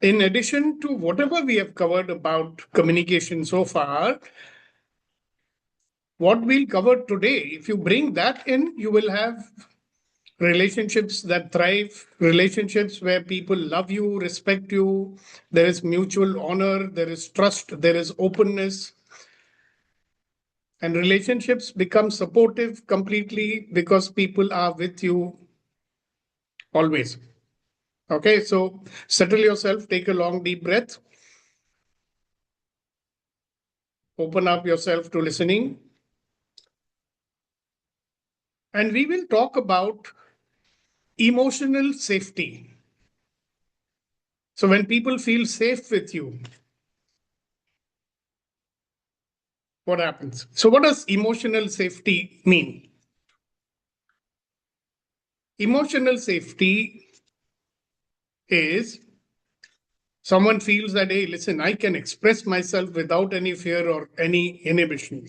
in addition to whatever we have covered about communication so far, what we'll cover today, if you bring that in, you will have relationships that thrive, relationships where people love you, respect you, there is mutual honor, there is trust, there is openness, and relationships become supportive completely because people are with you always. Okay, so settle yourself, take a long deep breath, open up yourself to listening, and we will talk about emotional safety. So when people feel safe with you, what happens? So what does emotional safety mean? Emotional safety is someone feels that, hey, listen, I can express myself without any fear or any inhibition.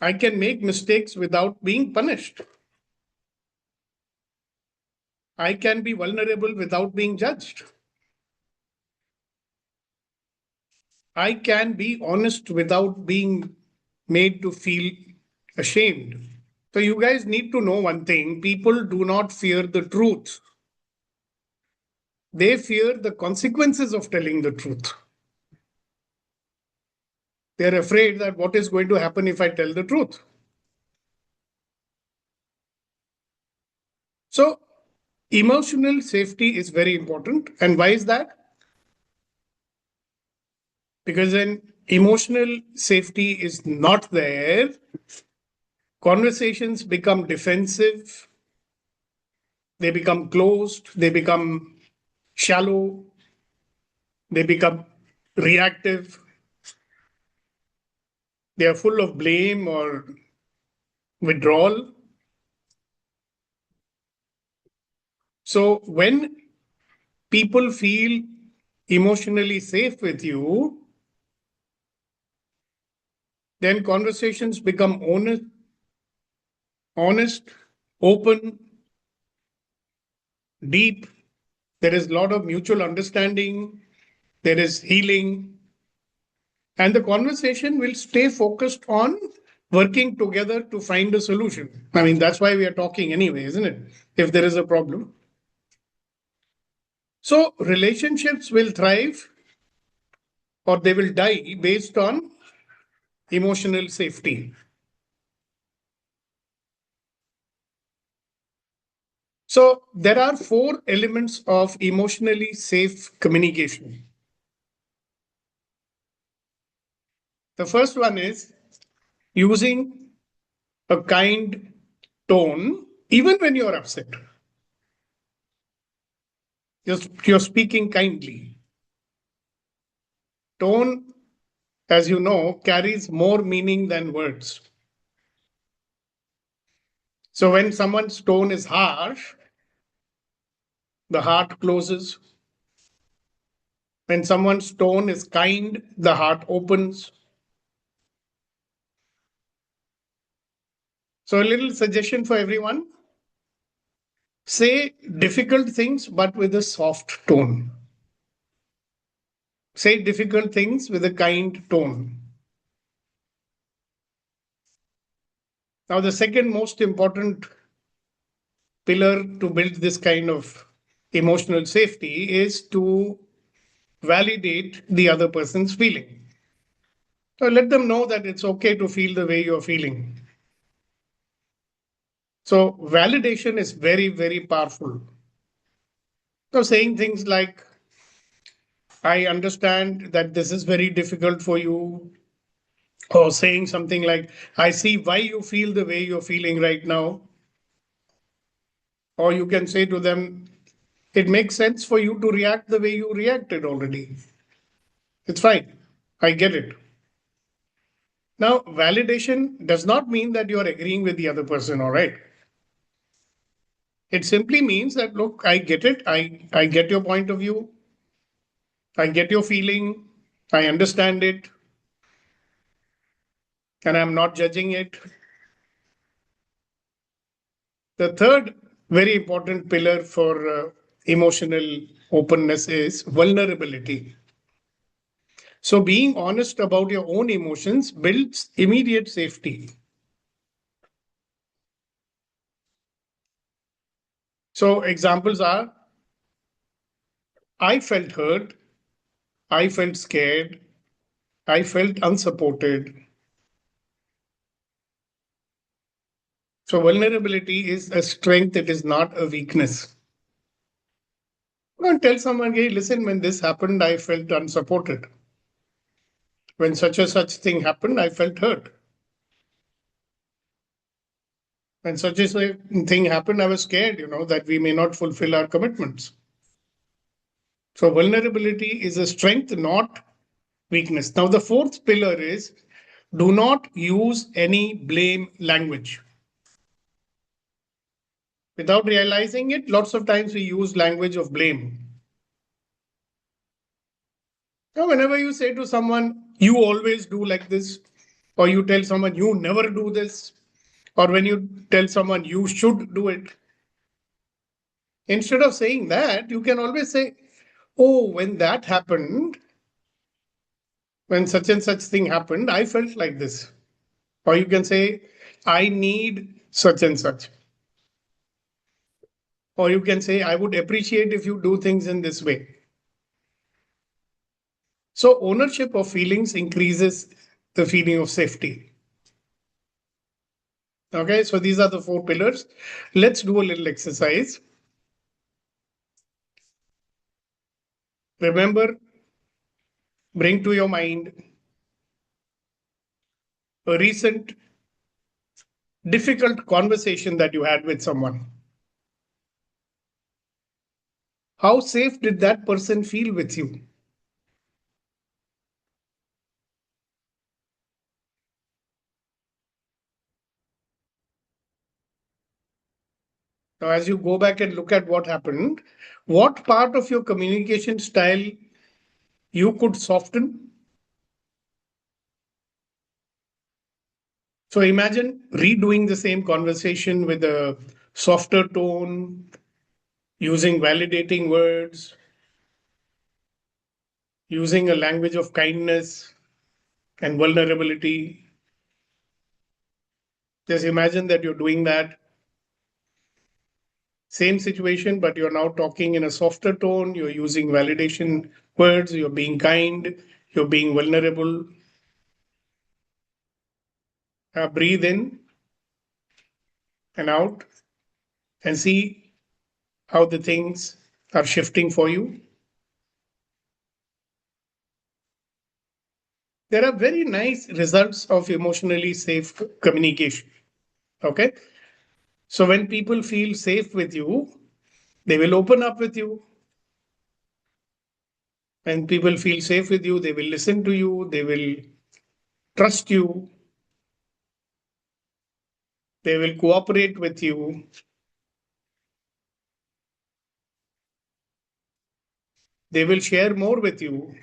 I can make mistakes without being punished. I can be vulnerable without being judged. I can be honest without being made to feel ashamed. So, you guys need to know one thing: people do not fear the truth, they fear the consequences of telling the truth. They're afraid that what is going to happen if I tell the truth. So, emotional safety is very important. And why is that? Because when emotional safety is not there, conversations become defensive, they become closed, they become shallow, they become reactive, they are full of blame or withdrawal. So, when people feel emotionally safe with you, then conversations become honest, open, deep. There is a lot of mutual understanding, there is healing, and the conversation will stay focused on working together to find a solution. I mean, that's why we are talking anyway, isn't it? If there is a problem. So, relationships will thrive or they will die based on emotional safety. So, there are four elements of emotionally safe communication. The first one is using a kind tone, even when you're upset. You're speaking kindly. Tone, as you know, carries more meaning than words. So when someone's tone is harsh, the heart closes. When someone's tone is kind, the heart opens. So a little suggestion for everyone: say difficult things but with a soft tone. Say difficult things with a kind tone. Now, the second most important pillar to build this kind of emotional safety is to validate the other person's feeling. So let them know that it's okay to feel the way you're feeling. So validation is very, very powerful. So saying things like, I understand that this is very difficult for you, or saying something like, I see why you feel the way you're feeling right now. Or you can say to them, it makes sense for you to react the way you reacted already. It's fine. I get it. Now, validation does not mean that you're agreeing with the other person, all right? It simply means that, look, I get it. I get your point of view. I get your feeling. I understand it. And I'm not judging it. The third very important pillar for emotional openness is vulnerability. So, being honest about your own emotions builds immediate safety. So, examples are I felt hurt, I felt scared, I felt unsupported. So, vulnerability is a strength, it is not a weakness. Don't tell someone, hey, listen, when this happened, I felt unsupported. When such a such thing happened, I felt hurt. When such a thing happened, I was scared, that we may not fulfill our commitments. So, vulnerability is a strength, not weakness. Now, the fourth pillar is do not use any blame language. Without realizing it, lots of times we use language of blame. Now, whenever you say to someone, you always do like this, or you tell someone, you never do this, or when you tell someone, you should do it, instead of saying that, you can always say, oh, when that happened, when such and such thing happened, I felt like this. Or you can say, I need such and such. Or you can say, I would appreciate if you do things in this way. So, ownership of feelings increases the feeling of safety. Okay, so these are the four pillars. Let's do a little exercise. Remember, bring to your mind a recent difficult conversation that you had with someone. How safe did that person feel with you? Now, as you go back and look at what happened, what part of your communication style you could soften? So imagine redoing the same conversation with a softer tone, using validating words, using a language of kindness and vulnerability. Just imagine that you're doing that. Same situation, but you're now talking in a softer tone, you're using validation words, you're being kind, you're being vulnerable. Breathe in and out and see how the things are shifting for you. There are very nice results of emotionally safe communication. Okay. So when people feel safe with you, they will open up with you. When people feel safe with you, they will listen to you, they will trust you, they will cooperate with you, they will share more with you.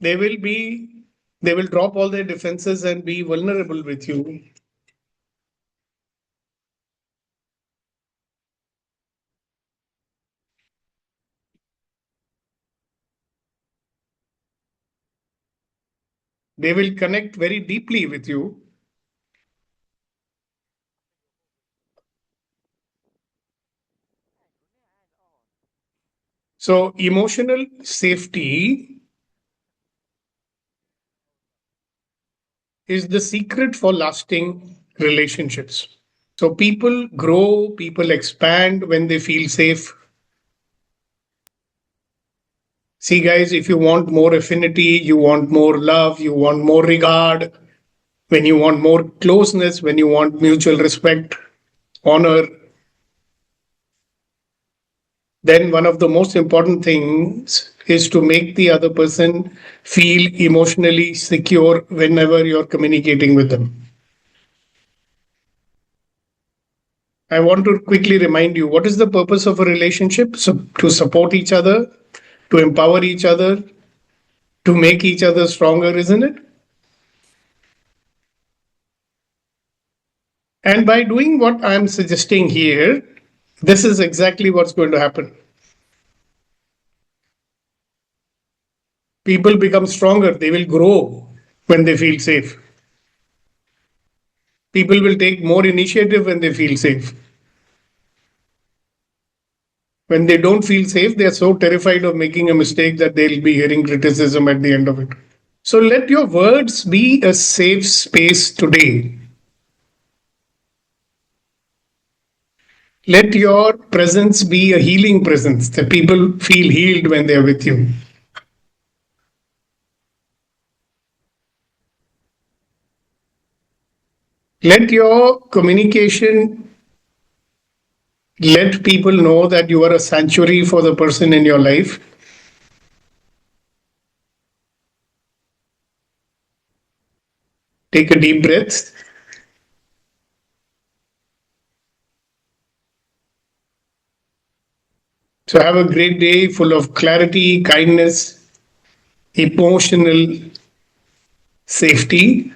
They will be, they will drop all their defenses and be vulnerable with you. They will connect very deeply with you. So, emotional safety is the secret for lasting relationships. So, people grow, people expand when they feel safe. See, guys, if you want more affinity, you want more love, you want more regard, when you want more closeness, when you want mutual respect, honor, then one of the most important things is to make the other person feel emotionally secure whenever you're communicating with them. I want to quickly remind you what is the purpose of a relationship? So, to support each other, to empower each other, to make each other stronger, isn't it? And by doing what I'm suggesting here, this is exactly what's going to happen. People become stronger. They will grow when they feel safe. People will take more initiative when they feel safe. When they don't feel safe, they are so terrified of making a mistake that they'll be hearing criticism at the end of it. So let your words be a safe space today. Let your presence be a healing presence, that people feel healed when they are with you. Let your communication let people know that you are a sanctuary for the person in your life. Take a deep breath. So have a great day full of clarity, kindness, emotional safety.